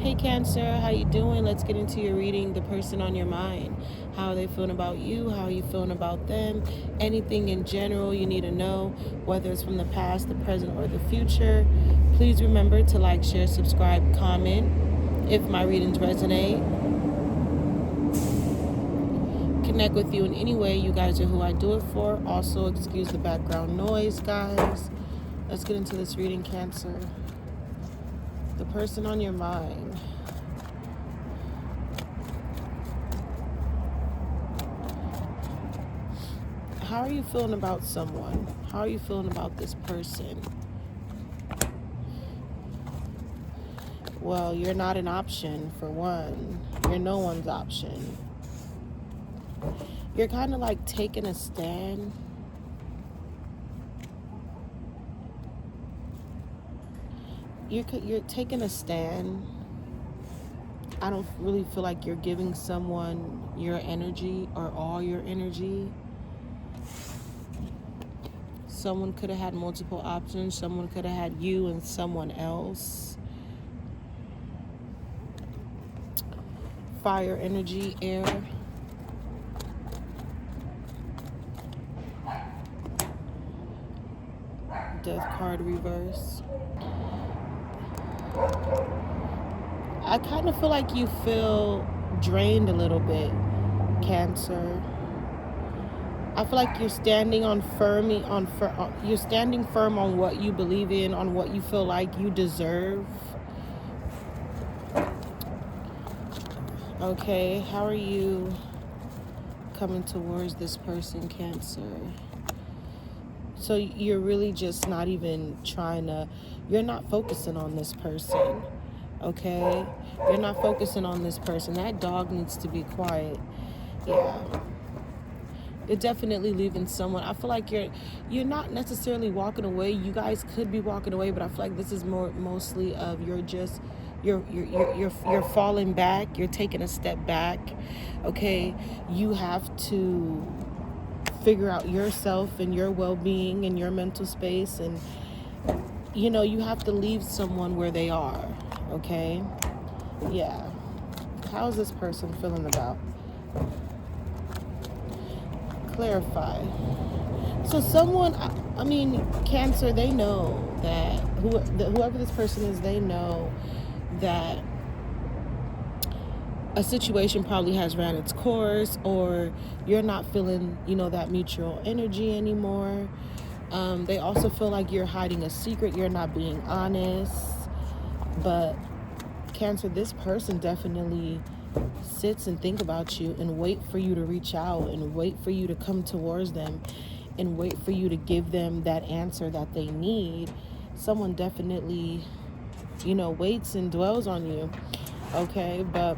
Hey Cancer, how you doing? Let's get into your reading. The person on your mind. How are they feeling about you? How are you feeling about them? Anything in general you need to know, whether it's from the past, the present, or the future. Please remember to like, share, subscribe, comment. If my readings resonate, connect with you in any way, you guys are who I do it for. Also, excuse the background noise, guys. Let's get into this reading, Cancer. The person on your mind. How are you feeling about someone? How are you feeling about this person? Well, you're not an option, for one. You're no one's option. You're kind of like taking a stand. You're taking a stand. I don't really feel like you're giving someone your energy or all your energy. Someone could have had multiple options. Someone could have had you and someone else. Fire energy, air. Death card reverse. I kind of feel like you feel drained a little bit, Cancer. I feel like you're standing you're standing firm on what you believe in, on what you feel like you deserve. Okay, how are you coming towards this person, Cancer? So you're really just not even you're not focusing on this person, okay? You're not focusing on this person. That dog needs to be quiet. Yeah. You're definitely leaving someone. I feel like you're not necessarily walking away. You guys could be walking away, but I feel like this is mostly of you're falling back. You're taking a step back. Okay, you have to figure out yourself and your well-being and your mental space, and you have to leave someone where they are. Okay, yeah. How's this person feeling about? Clarify. So someone, Cancer, they know that whoever this person is, they know that a situation probably has ran its course, or you're not feeling, that mutual energy anymore. They also feel like you're hiding a secret, you're not being honest. But Cancer, this person definitely sits and think about you and wait for you to reach out and wait for you to come towards them and wait for you to give them that answer that they need. Someone definitely, waits and dwells on you. Okay, but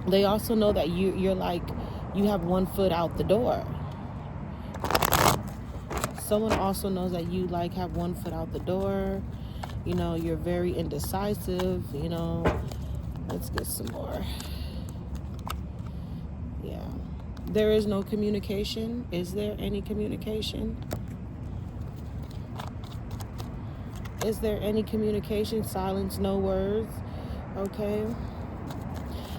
they also know that you're like, you have one foot out the door. Someone also knows that you have one foot out the door. You're very indecisive. Let's get some more. Yeah. There is no communication. Is there any communication? Is there any communication? Silence, no words. Okay.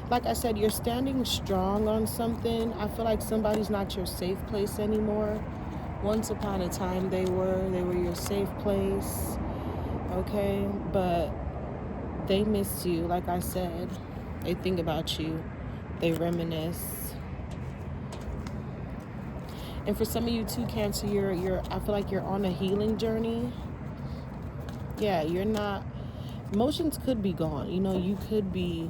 Like I said, you're standing strong on something. I feel like somebody's not your safe place anymore. Once upon a time they were your safe place. Okay, but they miss you. Like I said, they think about you, they reminisce. And for some of you too, Cancer, I feel like you're on a healing journey. Yeah, you're not, emotions could be gone. You could be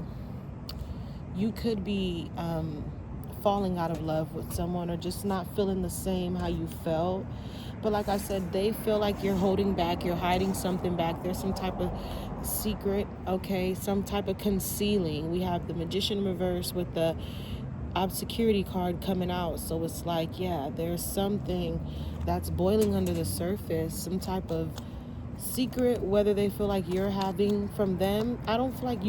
falling out of love with someone, or just not feeling the same how you felt. But like I said, they feel like you're holding back, you're hiding something back. There's some type of secret, okay, some type of concealing. We have the Magician reverse with the obscurity card coming out. So it's like, yeah, there's something that's boiling under the surface, some type of secret, whether they feel like you're having from them. I don't feel like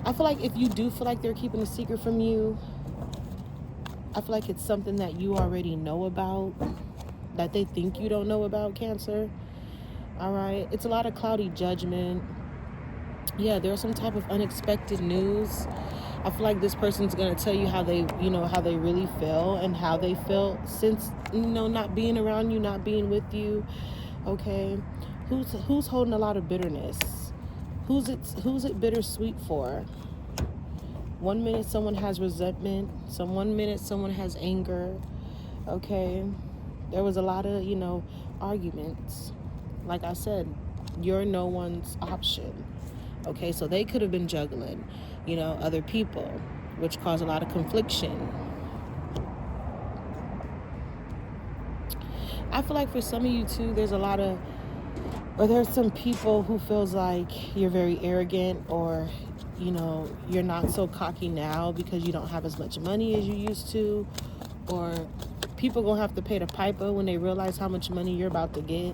I feel like if you do feel like they're keeping a secret from you, I feel like it's something that you already know about, that they think you don't know about, Cancer. All right. It's a lot of cloudy judgment. Yeah, there's some type of unexpected news. I feel like this person's gonna tell you how they, how they really feel and how they felt since, not being around you, not being with you. Okay, who's holding a lot of bitterness? Who's it bittersweet for? 1 minute someone has resentment, 1 minute someone has anger. Okay, there was a lot of arguments. Like I said, you're no one's option. Okay, so they could have been juggling, other people, which caused a lot of confliction. I feel like for some of you too, there's some people who feels like you're very arrogant, or you're not so cocky now because you don't have as much money as you used to, or people gonna have to pay the piper when they realize how much money you're about to get.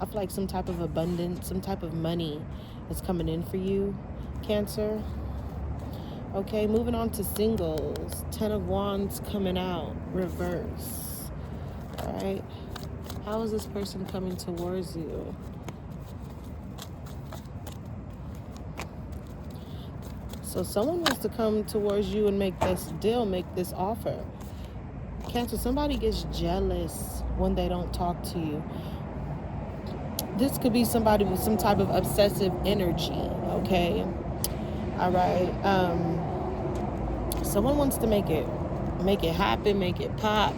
I feel like some type of abundance, some type of money is coming in for you, Cancer. Okay, moving on to singles. 10 of Wands coming out, reverse. All right. How is this person coming towards you? So someone wants to come towards you and make this deal, make this offer. Cancer, somebody gets jealous when they don't talk to you. This could be somebody with some type of obsessive energy, okay? All right. Someone wants to make it happen, make it pop,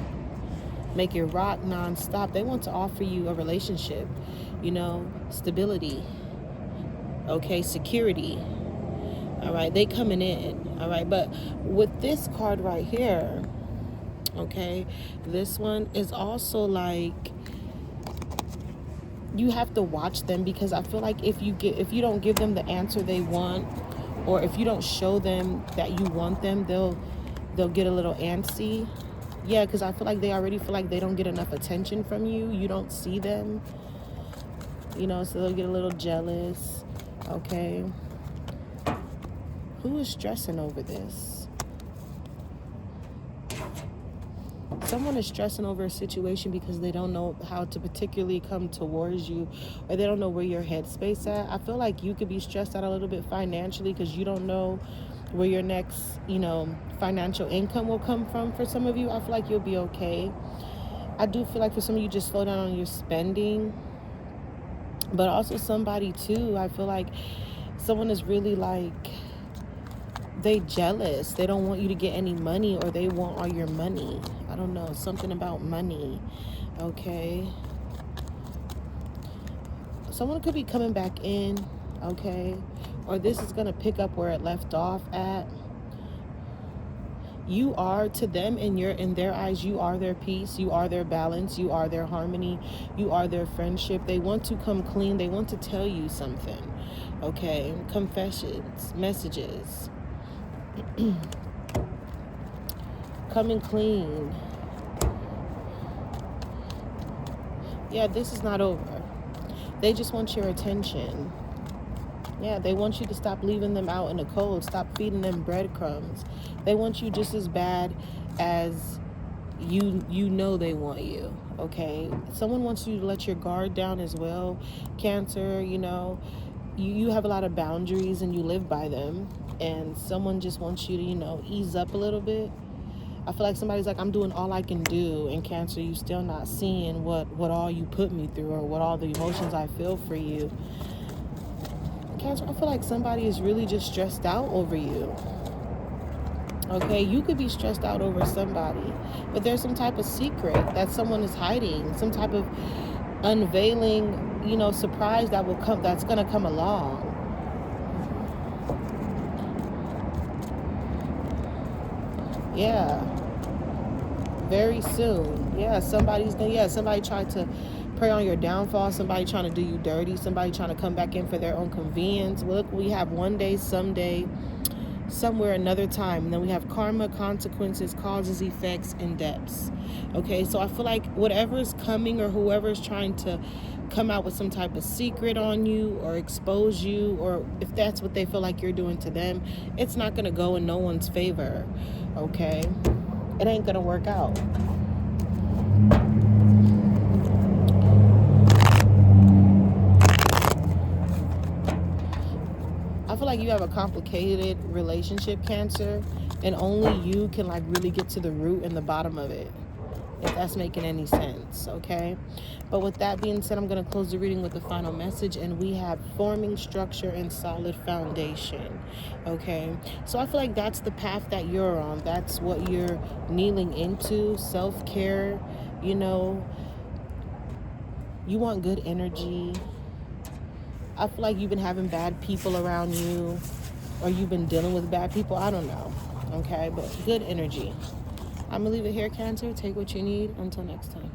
make it rock nonstop. They want to offer you a relationship, stability, okay, security. All right, they coming in. All right, but with this card right here, okay, this one is also like, you have to watch them, because I feel like if you don't give them the answer they want, or if you don't show them that you want them, they'll get a little antsy. Yeah, because I feel like they already feel like they don't get enough attention from you. You don't see them, so they'll get a little jealous. Okay, who is stressing over this? Someone is stressing over a situation because they don't know how to particularly come towards you, or they don't know where your headspace at. I feel like you could be stressed out a little bit financially because you don't know where your next, financial income will come from. For some of you, I feel like you'll be okay. I do feel like for some of you, just slow down on your spending. But also somebody too, I feel like someone is really like, they jealous. They don't want you to get any money, or they want all your money. I don't know, something about money. Okay. Someone could be coming back in, okay? Or this is going to pick up where it left off at. You are, to them, in their eyes, you are their peace, you are their balance, you are their harmony, you are their friendship. They want to come clean. They want to tell you something. Okay? Confessions, messages. Coming clean. Yeah, this is not over. They just want your attention. Yeah, they want you to stop leaving them out in the cold. Stop feeding them breadcrumbs. They want you just as bad as you they want you. Okay? Someone wants you to let your guard down as well. Cancer, you have a lot of boundaries and you live by them. And someone just wants you to, ease up a little bit. I feel like somebody's like, I'm doing all I can do. And Cancer, you still not seeing what all you put me through, or what all the emotions I feel for you. Cancer, I feel like somebody is really just stressed out over you. Okay, you could be stressed out over somebody, but there's some type of secret that someone is hiding, some type of unveiling, surprise that's gonna come along. Yeah, very soon. Yeah, somebody tried to prey on your downfall, somebody trying to do you dirty, somebody trying to come back in for their own convenience. Look, we have one day, someday, somewhere, another time, and then we have karma, consequences, causes, effects, and depths. Okay, so I feel like whatever is coming, or whoever is trying to come out with some type of secret on you or expose you, or if that's what they feel like you're doing to them, it's not going to go in no one's favor. Okay, it ain't going to work out. like you have a complicated relationship, Cancer, and only you can like really get to the root and the bottom of it, if that's making any sense, okay? But with that being said, I'm going to close the reading with the final message, and we have forming structure and solid foundation, okay? So I feel like that's the path that you're on. That's what you're kneeling into, self-care, you know. You want good energy. I feel like you've been having bad people around you, or you've been dealing with bad people. I don't know, okay? But good energy. I'm going to leave it here, Cancer. Take what you need. Until next time.